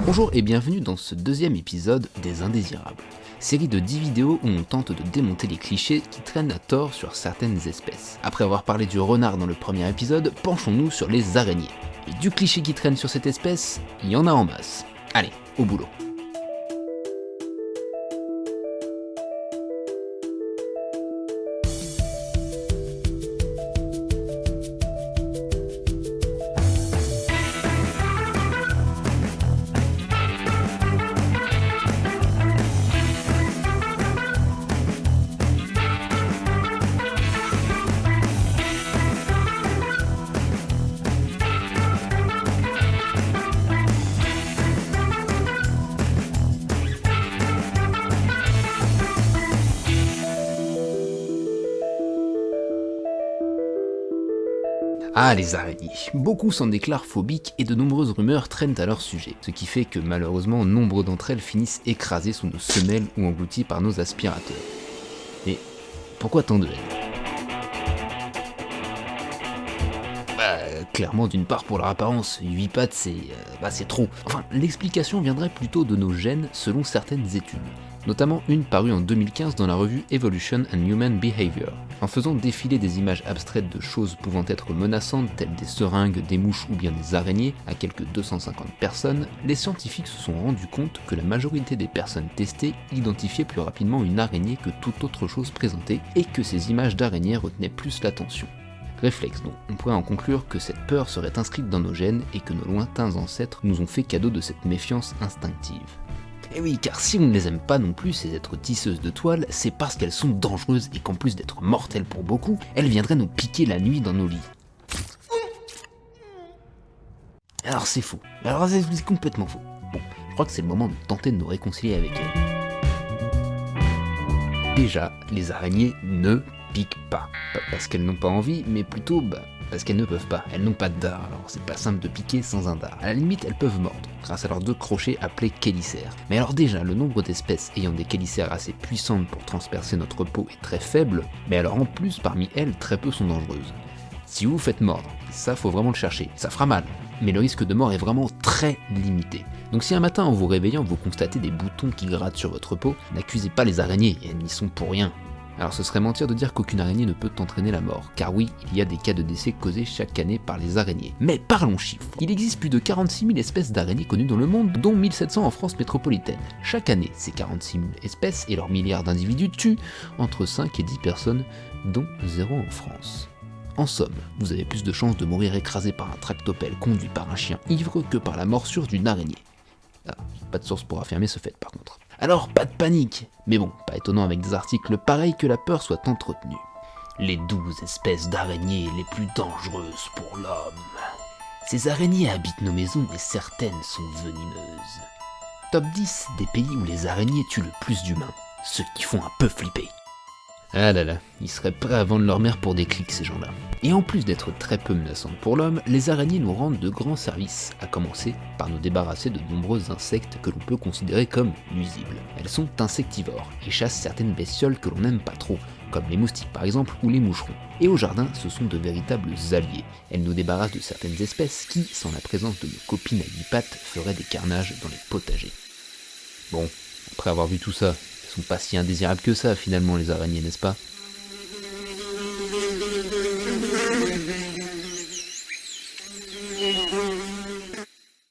Bonjour et bienvenue dans ce deuxième épisode des Indésirables, série de 10 vidéos où on tente de démonter les clichés qui traînent à tort sur certaines espèces. Après avoir parlé du renard dans le premier épisode, penchons-nous sur les araignées. Et du cliché qui traîne sur cette espèce, il y en a en masse. Allez, au boulot. Ah, les araignées. Beaucoup s'en déclarent phobiques et de nombreuses rumeurs traînent à leur sujet, ce qui fait que malheureusement nombre d'entre elles finissent écrasées sous nos semelles ou englouties par nos aspirateurs. Mais pourquoi tant de haine ? Clairement, d'une part pour leur apparence, 8 pattes c'est trop. Enfin, l'explication viendrait plutôt de nos gènes selon certaines études. Notamment une parue en 2015 dans la revue Evolution and Human Behavior. En faisant défiler des images abstraites de choses pouvant être menaçantes telles des seringues, des mouches ou bien des araignées à quelques 250 personnes, les scientifiques se sont rendus compte que la majorité des personnes testées identifiaient plus rapidement une araignée que toute autre chose présentée et que ces images d'araignées retenaient plus l'attention. Réflexe donc, on pourrait en conclure que cette peur serait inscrite dans nos gènes et que nos lointains ancêtres nous ont fait cadeau de cette méfiance instinctive. Et oui, car si on ne les aime pas non plus, ces êtres tisseuses de toile, c'est parce qu'elles sont dangereuses et qu'en plus d'être mortelles pour beaucoup, elles viendraient nous piquer la nuit dans nos lits. Alors c'est faux. Alors c'est complètement faux. Bon, je crois que c'est le moment de tenter de nous réconcilier avec elles. Déjà, les araignées ne piquent pas. Pas parce qu'elles n'ont pas envie, mais plutôt parce qu'elles ne peuvent pas. Elles n'ont pas de dard, alors c'est pas simple de piquer sans un dard. À la limite, elles peuvent mordre, grâce à leurs 2 crochets appelés chélicères. Mais alors déjà, le nombre d'espèces ayant des chélicères assez puissantes pour transpercer notre peau est très faible, mais alors en plus, parmi elles, très peu sont dangereuses. Si vous vous faites mordre, ça faut vraiment le chercher, ça fera mal, mais le risque de mort est vraiment très limité. Donc si un matin en vous réveillant vous constatez des boutons qui grattent sur votre peau, n'accusez pas les araignées, elles n'y sont pour rien. Alors ce serait mentir de dire qu'aucune araignée ne peut entraîner la mort, car oui, il y a des cas de décès causés chaque année par les araignées. Mais parlons chiffres. Il existe plus de 46 000 espèces d'araignées connues dans le monde, dont 1700 en France métropolitaine. Chaque année, ces 46 000 espèces et leurs milliards d'individus tuent entre 5 et 10 personnes, dont 0 en France. En somme, vous avez plus de chances de mourir écrasé par un tractopelle conduit par un chien ivre que par la morsure d'une araignée. Ah, pas de source pour affirmer ce fait par contre. Alors pas de panique, mais bon, pas étonnant avec des articles pareils que la peur soit entretenue. Les 12 espèces d'araignées les plus dangereuses pour l'homme. Ces araignées habitent nos maisons et certaines sont venimeuses. Top 10 des pays où les araignées tuent le plus d'humains, ceux qui font un peu flipper. Ah là là, ils seraient prêts à vendre leur mère pour des clics ces gens-là. Et en plus d'être très peu menaçantes pour l'homme, les araignées nous rendent de grands services, à commencer par nous débarrasser de nombreux insectes que l'on peut considérer comme nuisibles. Elles sont insectivores et chassent certaines bestioles que l'on n'aime pas trop, comme les moustiques par exemple ou les moucherons. Et au jardin, ce sont de véritables alliés. Elles nous débarrassent de certaines espèces qui, sans la présence de nos copines à 8 pattes, feraient des carnages dans les potagers. Bon, après avoir vu tout ça, sont pas si indésirables que ça finalement les araignées, n'est-ce pas ?